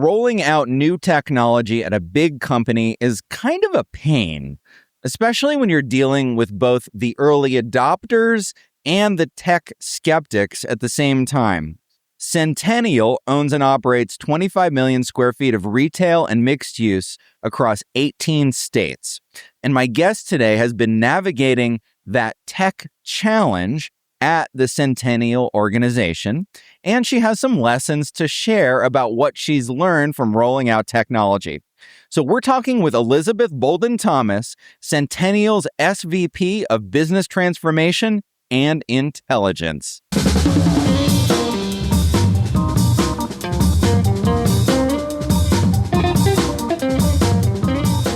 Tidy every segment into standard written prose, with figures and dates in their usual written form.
rolling out new technology at a big company is kind of a pain, especially when you're dealing with both the early adopters and the tech skeptics at the same time. Centennial owns and operates 25 million square feet of retail and mixed use across 18 states. And my guest today has been navigating that tech challenge at the Centennial organization, and she has some lessons to share about what she's learned from rolling out technology. So we're talking with Elizabeth Boldin Thomas, Centennial's SVP of Business Transformation and Intelligence.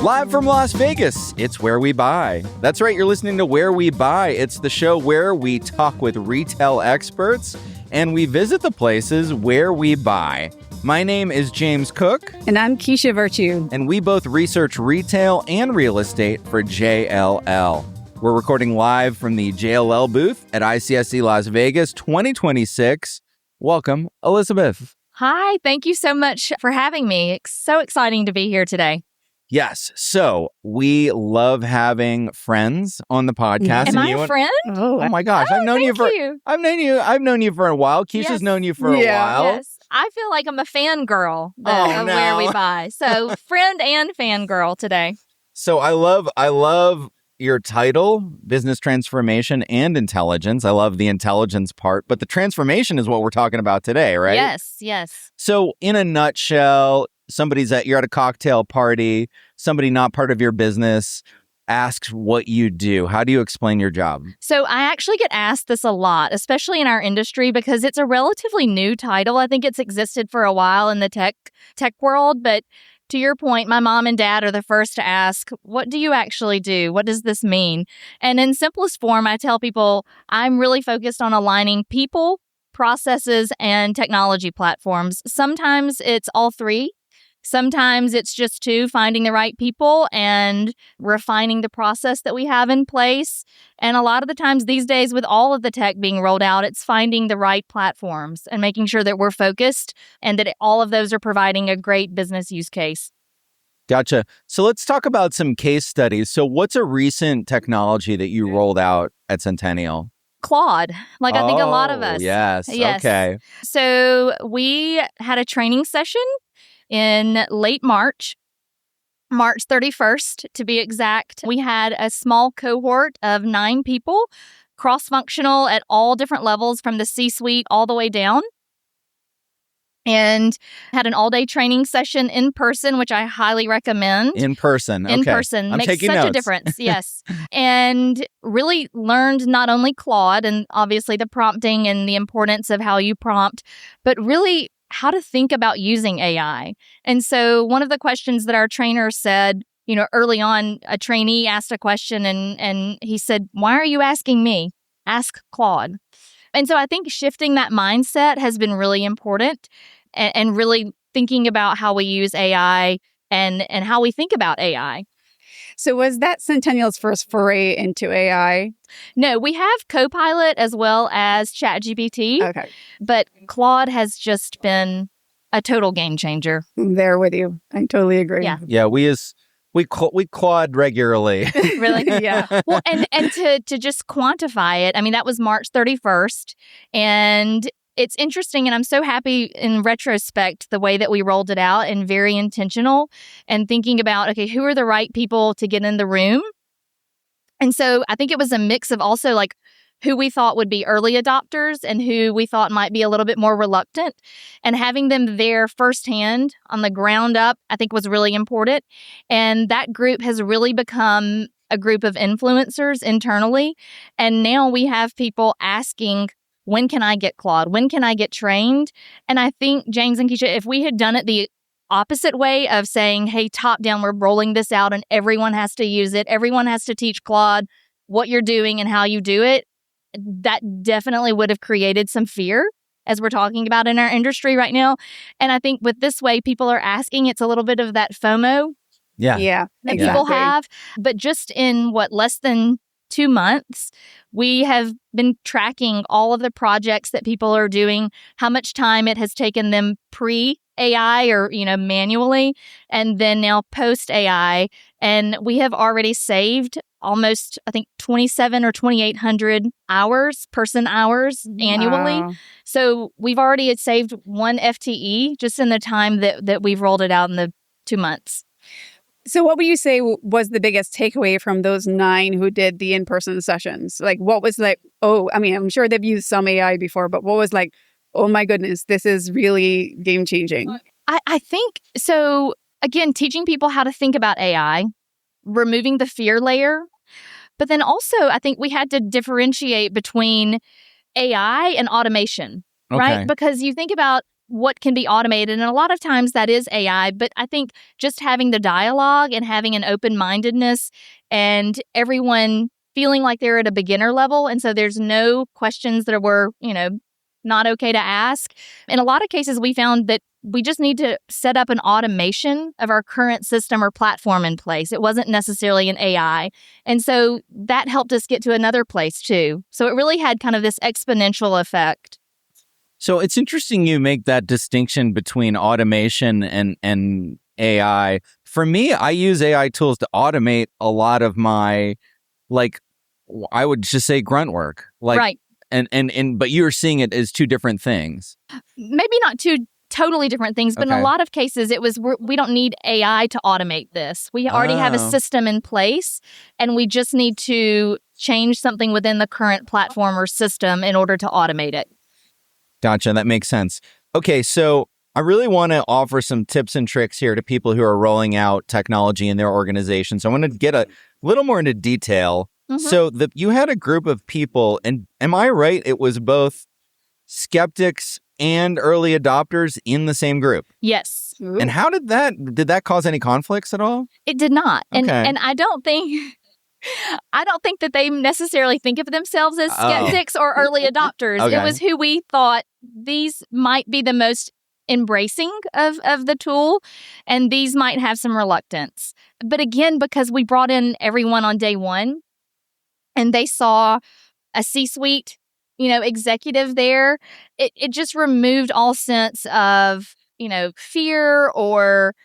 Live from Las Vegas, it's Where We Buy. That's right, you're listening to Where We Buy. It's the show where we talk with retail experts and we visit the places where we buy. My name is James Cook. And I'm Keisha Virtue. And we both research retail and real estate for JLL. We're recording live from the JLL booth at ICSC Las Vegas 2026. Welcome, Elizabeth. Hi, thank you so much for having me. It's so exciting to be here today. Yes. So we love having friends on the podcast. Am I a friend? Oh my gosh. I've known you for a while. Keisha's known you for a while. Yes. I feel like I'm a fangirl of Where We Buy. So friend and fangirl today. So I love your title, Business Transformation and Intelligence. I love the intelligence part, but the transformation is what we're talking about today, right? Yes. So in a nutshell, you're at a cocktail party, somebody not part of your business asks what you do. How do you explain your job? So I actually get asked this a lot, especially in our industry, because it's a relatively new title. I think it's existed for a while in the tech world, but to your point, my mom and dad are the first to ask, what do you actually do? What does this mean? And in simplest form, I tell people I'm really focused on aligning people, processes, and technology platforms. Sometimes it's all three. Sometimes it's just two, finding the right people and refining the process that we have in place. And a lot of the times these days, with all of the tech being rolled out, it's finding the right platforms and making sure that we're focused and that all of those are providing a great business use case. Gotcha. So let's talk about some case studies. So what's a recent technology that you rolled out at Centennial? Claude, I think a lot of us. Yes. Okay. So we had a training session in late March 31st to be exact. We had a small cohort of 9 people, cross-functional at all different levels from the C-suite all the way down, and had an all-day training session in person, which I highly recommend. In person. Okay. In person. I'm Makes taking such notes. a difference. Yes. And really learned not only Claude and obviously the prompting and the importance of how you prompt, but really how to think about using AI. And so one of the questions that our trainer said, early on, a trainee asked a question and he said, "Why are you asking me? Ask Claude." And so I think shifting that mindset has been really important and really thinking about how we use AI and how we think about AI. So was that Centennial's first foray into AI? No, we have Copilot as well as ChatGPT. Okay. But Claude has just been a total game changer. I'm there with you. I totally agree. Yeah. We Claude regularly. Really? Yeah. Well, and to just quantify it, that was March 31st. And it's interesting, and I'm so happy in retrospect, the way that we rolled it out and very intentional and thinking about, okay, who are the right people to get in the room? And so I think it was a mix of also who we thought would be early adopters and who we thought might be a little bit more reluctant. And having them there firsthand on the ground up, I think was really important. And that group has really become a group of influencers internally. And now we have people asking, when can I get Claude? When can I get trained? And I think, James and Keisha, if we had done it the opposite way of saying, hey, top down, we're rolling this out and everyone has to use it, everyone has to teach Claude what you're doing and how you do it, that definitely would have created some fear, as we're talking about in our industry right now. And I think with this way, people are asking, it's a little bit of that FOMO Yeah. that Exactly. people have. But just in less than 2 months, we have been tracking all of the projects that people are doing, how much time it has taken them pre-AI or, manually, and then now post-AI. And we have already saved almost, I think, 27 or 2,800 person hours annually. Wow. So we've already saved 1 FTE just in the time that we've rolled it out in the 2 months. So what would you say was the biggest takeaway from those 9 who did the in-person sessions? Like, what was like, I'm sure they've used some AI before, but what was like, oh my goodness, this is really game-changing? I think, so again, teaching people how to think about AI, removing the fear layer. But then also, I think we had to differentiate between AI and automation, right? Because you think about what can be automated, and a lot of times that is AI, but I think just having the dialogue and having an open-mindedness and everyone feeling like they're at a beginner level, and so there's no questions that were, not okay to ask. In a lot of cases, we found that we just need to set up an automation of our current system or platform in place. It wasn't necessarily an AI. And so that helped us get to another place too. So it really had kind of this exponential effect. So it's interesting you make that distinction between automation and AI. For me, I use AI tools to automate a lot of my, I would just say grunt work. Right. But you're seeing it as 2 different things. Maybe not 2 totally different things, but in a lot of cases, it was we don't need AI to automate this. We already have a system in place, and we just need to change something within the current platform or system in order to automate it. Gotcha. That makes sense. Okay, so I really want to offer some tips and tricks here to people who are rolling out technology in their organization. So I want to get a little more into detail. Mm-hmm. So you had a group of people, and am I right? It was both skeptics and early adopters in the same group? Yes. Ooh. And how did that cause any conflicts at all? It did not. Okay. And I don't think that they necessarily think of themselves as skeptics or early adopters. Okay. It was who we thought these might be the most embracing of the tool, and these might have some reluctance. But again, because we brought in everyone on day 1, and they saw a C-suite, executive there, it just removed all sense of, fear or,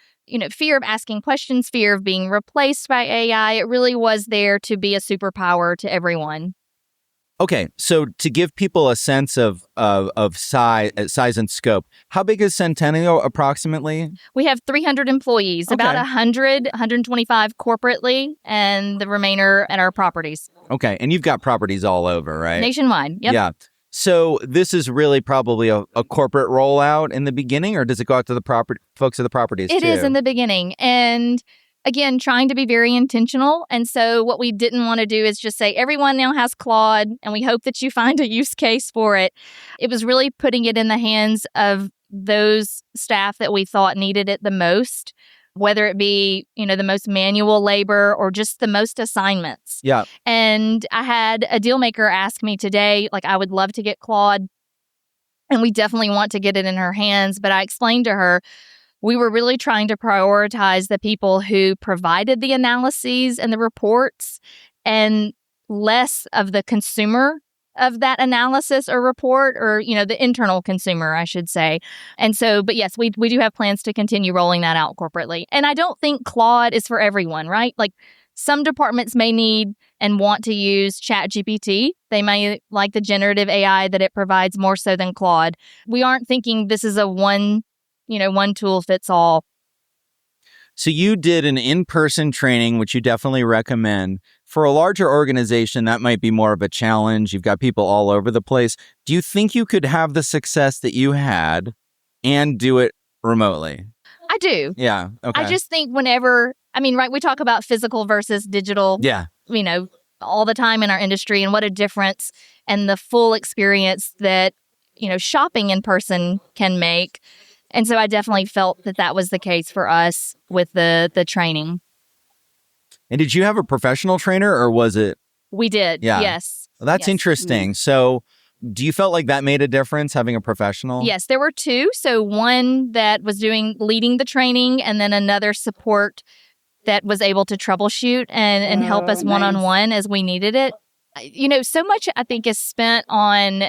fear of asking questions, fear of being replaced by AI. It really was there to be a superpower to everyone. Okay, so to give people a sense of size and scope, how big is Centennial approximately? We have 300 employees, about 125 corporately, and the remainder at our properties. Okay, and you've got properties all over, right? Nationwide, yep. Yeah. So this is really probably a corporate rollout in the beginning, or does it go out to the folks at the properties too? It is in the beginning, and again, trying to be very intentional. And so what we didn't want to do is just say, everyone now has Claude, and we hope that you find a use case for it. It was really putting it in the hands of those staff that we thought needed it the most, whether it be, the most manual labor or just the most assignments. Yeah. And I had a deal maker ask me today, I would love to get Claude, and we definitely want to get it in her hands. But I explained to her, we were really trying to prioritize the people who provided the analyses and the reports, and less of the consumer of that analysis or report, or, the internal consumer, I should say. And so, but yes, we do have plans to continue rolling that out corporately. And I don't think Claude is for everyone, right? Some departments may need and want to use ChatGPT. They may like the generative AI that it provides more so than Claude. We aren't thinking this is a one tool fits all. So you did an in-person training, which you definitely recommend. For a larger organization, that might be more of a challenge. You've got people all over the place. Do you think you could have the success that you had and do it remotely? I do. Yeah. Okay. I just think whenever, we talk about physical versus digital. Yeah. All the time in our industry, and what a difference and the full experience that, shopping in person can make. And so I definitely felt that was the case for us with the training. And did you have a professional trainer, or was it? We did. Yeah. Yes. Well, that's interesting. Mm-hmm. So do you felt like that made a difference, having a professional? Yes, there were 2. So one that was leading the training, and then another support that was able to troubleshoot and help us one-on-one as we needed it. So much I think is spent on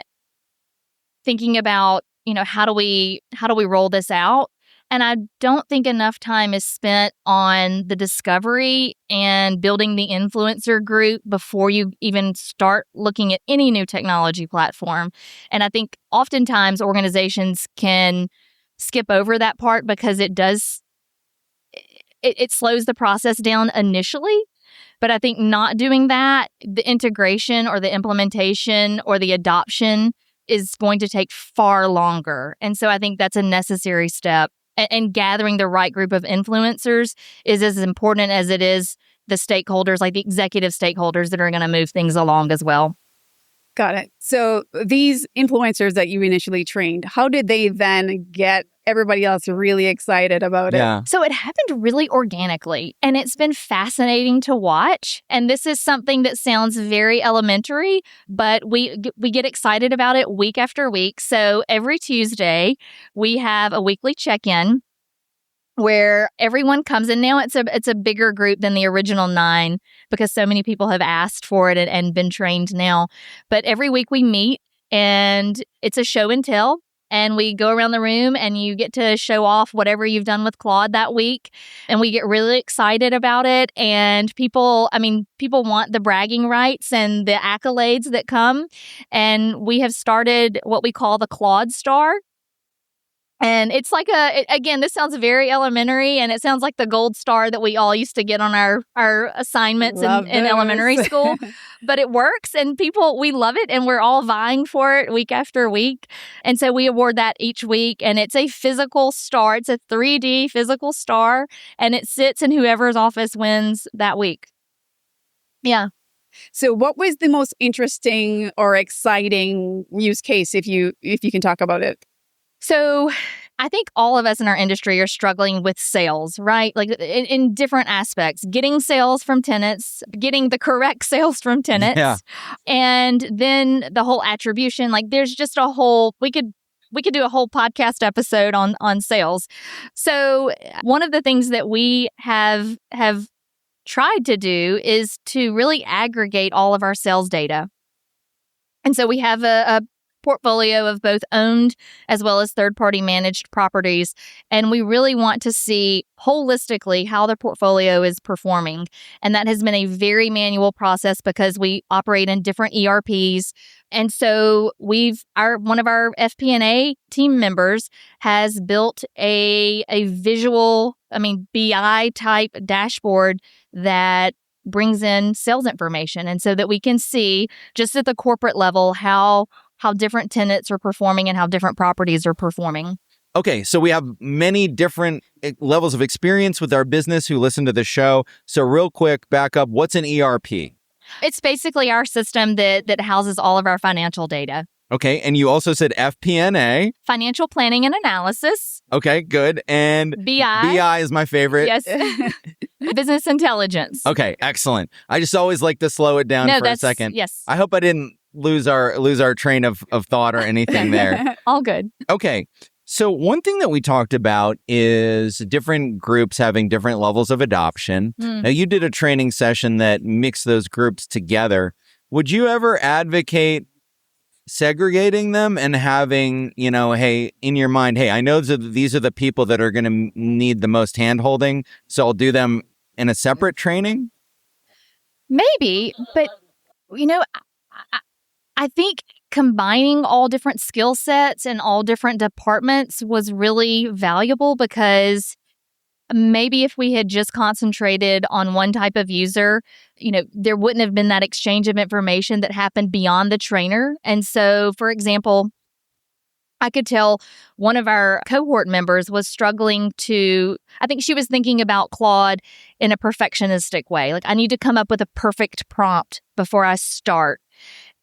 thinking about, how do we roll this out? And I don't think enough time is spent on the discovery and building the influencer group before you even start looking at any new technology platform. And I think oftentimes organizations can skip over that part because it slows the process down initially. But I think not doing that, the integration or the implementation or the adoption is going to take far longer. And so I think that's a necessary step. And gathering the right group of influencers is as important as it is the stakeholders, like the executive stakeholders that are going to move things along as well. Got it. So these influencers that you initially trained, how did they then get everybody else really excited about it? So it happened really organically, and it's been fascinating to watch. And this is something that sounds very elementary, but we get excited about it week after week. So every Tuesday, we have a weekly check-in where everyone comes in. Now it's a bigger group than the original 9 because so many people have asked for it and been trained now. But every week we meet, and it's a show and tell. And we go around the room and you get to show off whatever you've done with Claude that week. And we get really excited about it. And people want the bragging rights and the accolades that come. And we have started what we call the Claude Star. And it's like again, this sounds very elementary, and it sounds like the gold star that we all used to get on our assignments in elementary school. But it works, and we love it, and we're all vying for it week after week. And so we award that each week, and it's a physical star. It's a 3D physical star, and it sits in whoever's office wins that week. Yeah. So what was the most interesting or exciting use case, if you can talk about it? So I think all of us in our industry are struggling with sales, right? Like in different aspects, getting sales from tenants, getting the correct sales from tenants, and then the whole attribution. Like there's just we could do a whole podcast episode on sales. So one of the things that we have tried to do is to really aggregate all of our sales data. And so we have a portfolio of both owned as well as third-party managed properties. And we really want to see holistically how the portfolio is performing. And that has been a very manual process because we operate in different ERPs. And so one of our FP&A team members has built a visual, BI type dashboard that brings in sales information. And so that we can see just at the corporate level how different tenants are performing and how different properties are performing. Okay, so we have many different levels of experience with our business who listen to the show. So real quick, back up, what's an ERP? It's basically our system that houses all of our financial data. Okay, and you also said FP&A. Financial planning and analysis. Okay, good. And BI. BI is my favorite. Yes. Business intelligence. Okay, excellent. I just always like to slow it down for a second. Yes. I hope I didn't lose our train of thought or anything there. All good. Okay. So one thing that we talked about is different groups having different levels of adoption. Now, you did a training session that mixed those groups together. Would you ever advocate segregating them and having, hey, in your mind, hey, I know these are the people that are going to need the most hand-holding, so I'll do them in a separate training? Maybe, but, I think combining all different skill sets and all different departments was really valuable because maybe if we had just concentrated on one type of user, there wouldn't have been that exchange of information that happened beyond the trainer. And so, for example, I could tell one of our cohort members was struggling I think she was thinking about Claude in a perfectionistic way. Like, I need to come up with a perfect prompt before I start.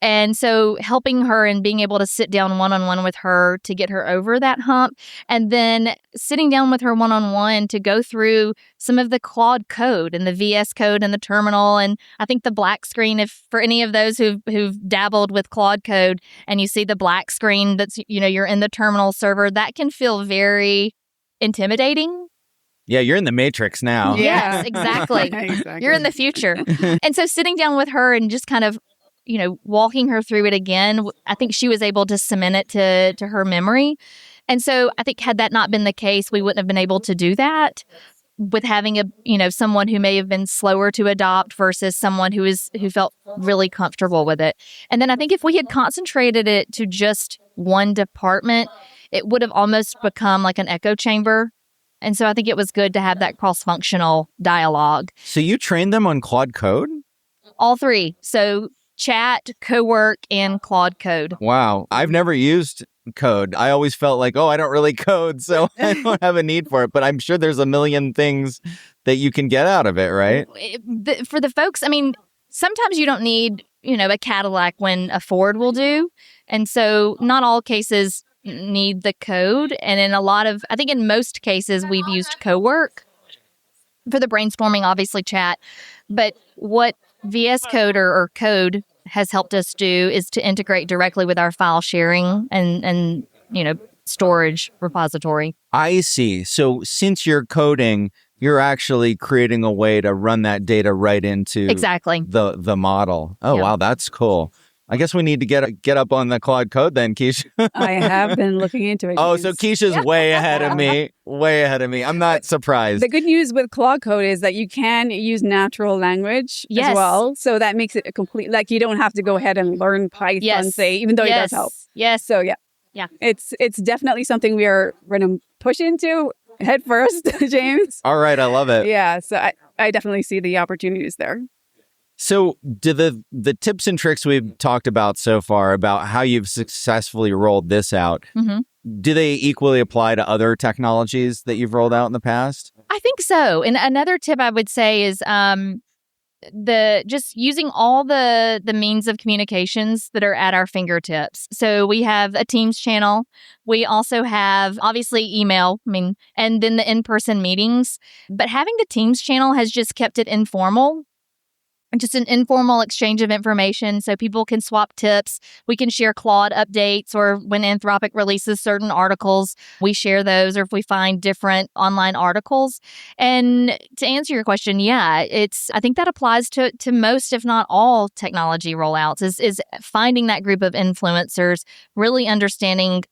And so helping her and being able to sit down one-on-one with her to get her over that hump, and then sitting down with her one-on-one to go through some of the Claude code and the VS code and the terminal. And I think the black screen, if for any of those who've dabbled with Claude code and you see the black screen that's, you're in the terminal server, that can feel very intimidating. Yeah, you're in the matrix now. Yes, exactly. Exactly. You're in the future. And so sitting down with her and just kind of, walking her through it again, I think she was able to cement it to her memory. And so I think had that not been the case, we wouldn't have been able to do that with having someone who may have been slower to adopt versus someone who felt really comfortable with it. And then I think if we had concentrated it to just one department, it would have almost become like an echo chamber. And so I think it was good to have that cross-functional dialogue. So you trained them on Claude Code? All three. So Chat, Cowork, and Claude Code. Wow. I've never used code. I always felt like, I don't really code, so I don't have a need for it. But I'm sure there's a million things that you can get out of it, right? For the folks, sometimes you don't need, a Cadillac when a Ford will do. And so not all cases need the code. And I think in most cases, we've used Cowork for the brainstorming, obviously Chat. But what VS Code or Code has helped us do is to integrate directly with our file sharing and storage repository. I see. So since you're coding, you're actually creating a way to run that data right into exactly the model. Oh, yeah. Wow, that's cool. I guess we need to get up on the Claude Code then, Keisha. I have been looking into it. Oh, so Keisha's way ahead of me. Way ahead of me. I'm not surprised. The good news with Claude Code is that you can use natural language as well. So that makes it a complete, like you don't have to go ahead and learn Python, say, even though it does help. Yes. So yeah. It's definitely something we are going to push into head first, James. All right. I love it. Yeah. So I definitely see the opportunities there. So do the tips and tricks we've talked about so far about how you've successfully rolled this out, do they equally apply to other technologies that you've rolled out in the past? I think so. And another tip I would say is just using all the means of communications that are at our fingertips. So we have a Teams channel. We also have obviously email, and then the in-person meetings. But having the Teams channel has just kept it informal. Just an informal exchange of information so people can swap tips. We can share Claude updates, or when Anthropic releases certain articles, we share those, or if we find different online articles. And to answer your question, I think that applies to most, if not all, technology rollouts, is finding that group of influencers, really understanding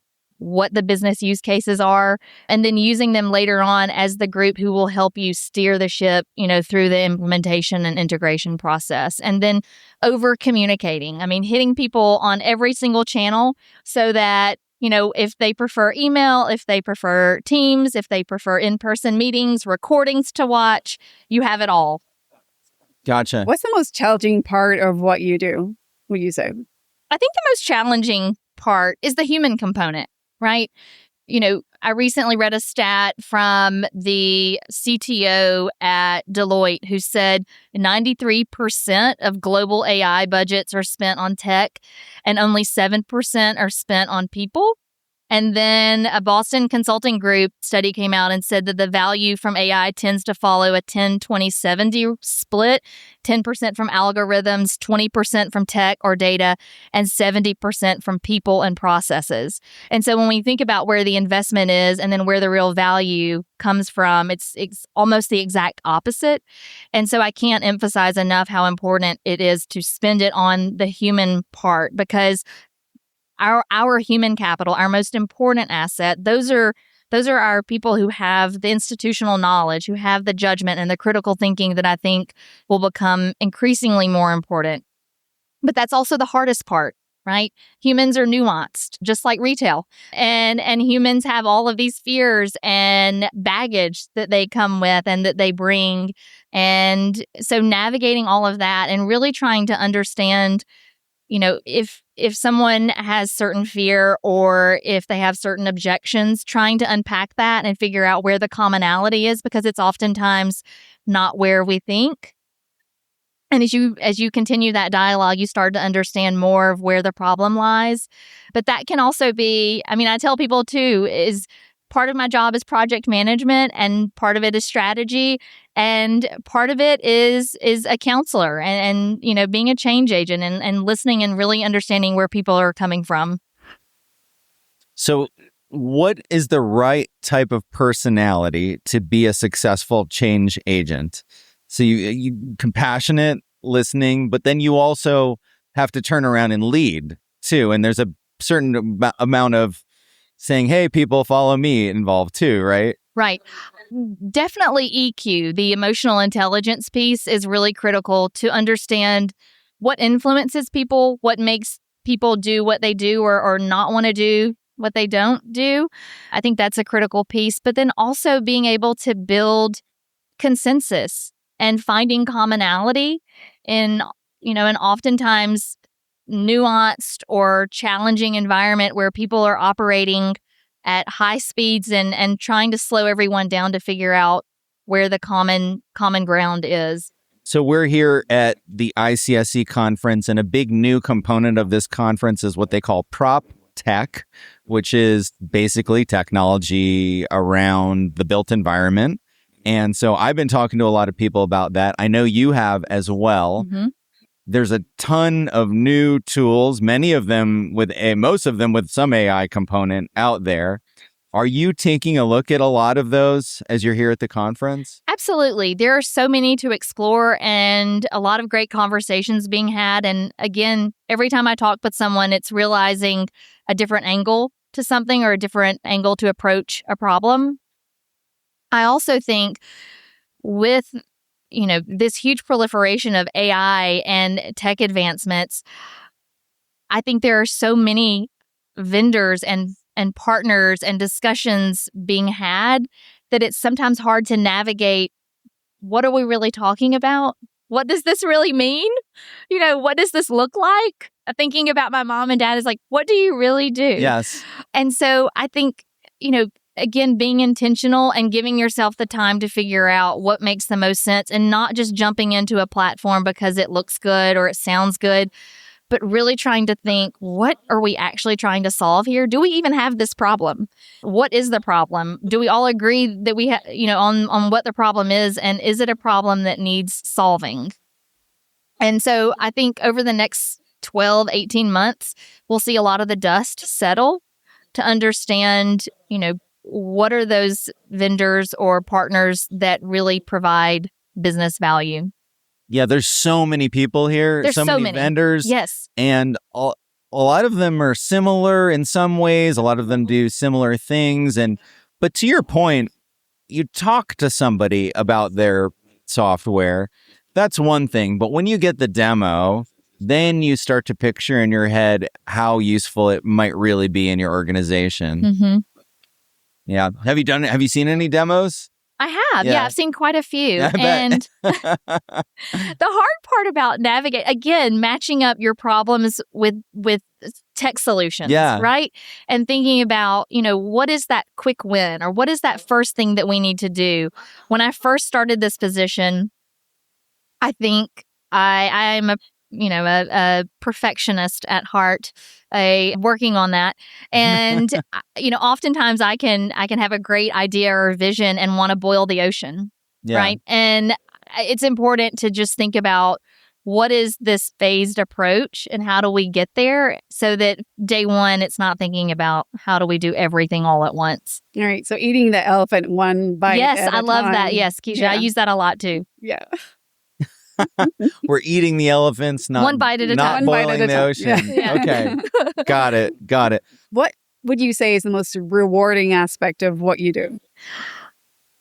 what the business use cases are, and then using them later on as the group who will help you steer the ship, through the implementation and integration process. And then over communicating, hitting people on every single channel so that, if they prefer email, if they prefer Teams, if they prefer in-person meetings, recordings to watch, you have it all. Gotcha. What's the most challenging part of what you do, would you say? I think the most challenging part is the human component. Right? I recently read a stat from the CTO at Deloitte who said 93% of global AI budgets are spent on tech and only 7% are spent on people. And then a Boston Consulting Group study came out and said that the value from AI tends to follow a 10-20-70 split, 10% from algorithms, 20% from tech or data, and 70% from people and processes. And so when we think about where the investment is and then where the real value comes from, it's almost the exact opposite. And so I can't emphasize enough how important it is to spend it on the human part, because our human capital, our most important asset, those are our people who have the institutional knowledge, who have the judgment and the critical thinking that I think will become increasingly more important. But that's also the hardest part, right? Humans are nuanced, just like retail. And humans have all of these fears and baggage that they come with and that they bring. And so navigating all of that and really trying to understand, if someone has certain fear or if they have certain objections, trying to unpack that and figure out where the commonality is, because it's oftentimes not where we think. And as you continue that dialogue, you start to understand more of where the problem lies. But that can also be, I tell people too, is part of my job is project management, and part of it is strategy, and part of it is a counselor and being a change agent and listening and really understanding where people are coming from. So what is the right type of personality to be a successful change agent? So you compassionate, listening, but then you also have to turn around and lead too. And there's a certain amount of saying, hey, people, follow me involved too, right? Right. Definitely EQ, the emotional intelligence piece, is really critical to understand what influences people, what makes people do what they do or not want to do what they don't do. I think that's a critical piece. But then also being able to build consensus and finding commonality in, an oftentimes nuanced or challenging environment where people are operating at high speeds and trying to slow everyone down to figure out where the common ground is. So we're here at the ICSC conference, and a big new component of this conference is what they call prop tech, which is basically technology around the built environment. And so I've been talking to a lot of people about that. I know you have as well. Mm-hmm. There's a ton of new tools, most of them with some AI component out there. Are you taking a look at a lot of those as you're here at the conference? Absolutely. There are so many to explore and a lot of great conversations being had. And again, every time I talk with someone, it's realizing a different angle to something or a different angle to approach a problem. I also think with this huge proliferation of AI and tech advancements, I think there are so many vendors and partners and discussions being had that it's sometimes hard to navigate. What are we really talking about? What does this really mean? What does this look like? Thinking about my mom and dad is like, what do you really do? Yes. And so I think, again, being intentional and giving yourself the time to figure out what makes the most sense and not just jumping into a platform because it looks good or it sounds good, but really trying to think, what are we actually trying to solve here? Do we even have this problem? What is the problem? Do we all agree that we have, on what the problem is? And is it a problem that needs solving? And so I think over the next 12, 18 months, we'll see a lot of the dust settle to understand, what are those vendors or partners that really provide business value? Yeah, there's so many people here. There's so many vendors. Yes. And a lot of them are similar in some ways. A lot of them do similar things. But to your point, you talk to somebody about their software. That's one thing. But when you get the demo, then you start to picture in your head how useful it might really be in your organization. Mm-hmm. Yeah. Have you seen any demos? I have. Yeah, I've seen quite a few. And the hard part about again, matching up your problems with tech solutions, right? And thinking about, what is that quick win or what is that first thing that we need to do? When I first started this position, I think I'm a perfectionist at heart, working on that. And, oftentimes I can have a great idea or vision and want to boil the ocean, right? And it's important to just think about what is this phased approach and how do we get there so that day one, it's not thinking about how do we do everything all at once. All right. So eating the elephant one bite Yes, at I a love time. that. Yes, Keisha, I use that a lot too. Yeah. We're eating the elephants, not one bite at a not time. boiling the ocean. Yeah. Okay. Got it. What would you say is the most rewarding aspect of what you do?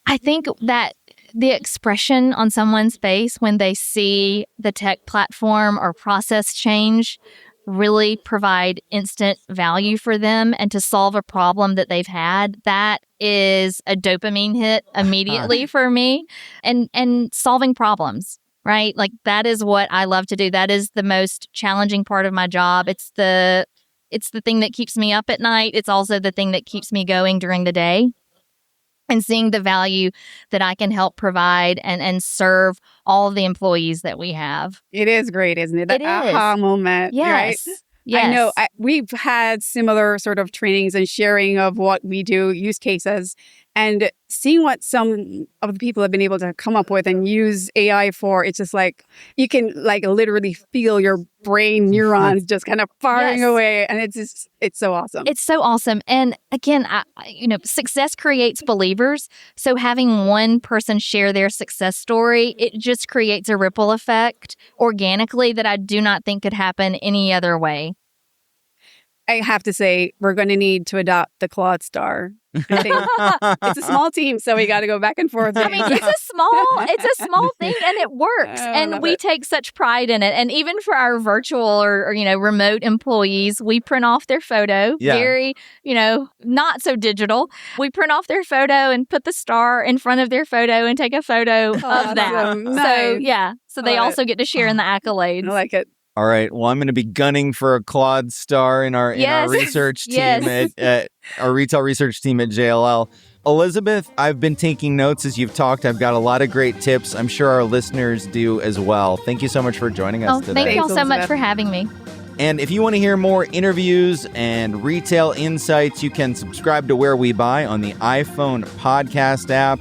I think that the expression on someone's face when they see the tech platform or process change really provide instant value for them and to solve a problem that they've had, that is a dopamine hit immediately for me. And solving problems. Right? Like that is what I love to do. That is the most challenging part of my job. It's the thing that keeps me up at night. It's also the thing that keeps me going during the day. And seeing the value that I can help provide and serve all of the employees that we have. It is great, isn't it? That It aha is. moment, Yes. right? Yes. I know we've had similar sort of trainings and sharing of what we do, use cases. And seeing what some of the people have been able to come up with and use AI for, it's just like you can like literally feel your brain neurons just kind of firing away. And it's so awesome. It's so awesome. And again, success creates believers. So having one person share their success story, it just creates a ripple effect organically that I do not think could happen any other way. I have to say, we're going to need to adopt the Claude star. I think it's a small team, so we got to go back and forth. I mean, it's a small thing, and it works. And we take such pride in it. And even for our virtual or remote employees, we print off their photo. Very, not so digital. We print off their photo and put the star in front of their photo and take a photo of that. Nice. So they also get to share in the accolades. I like it. All right. Well, I'm going to be gunning for a Claude star in our research team at our retail research team at JLL. Elizabeth, I've been taking notes as you've talked. I've got a lot of great tips. I'm sure our listeners do as well. Thank you so much for joining us today. Thank you all so much for having me. And if you want to hear more interviews and retail insights, you can subscribe to Where We Buy on the iPhone podcast app.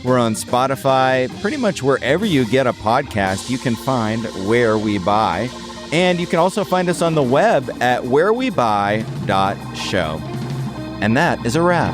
We're on Spotify. Pretty much wherever you get a podcast, you can find Where We Buy. And you can also find us on the web at WhereWeBuy.show. And that is a wrap.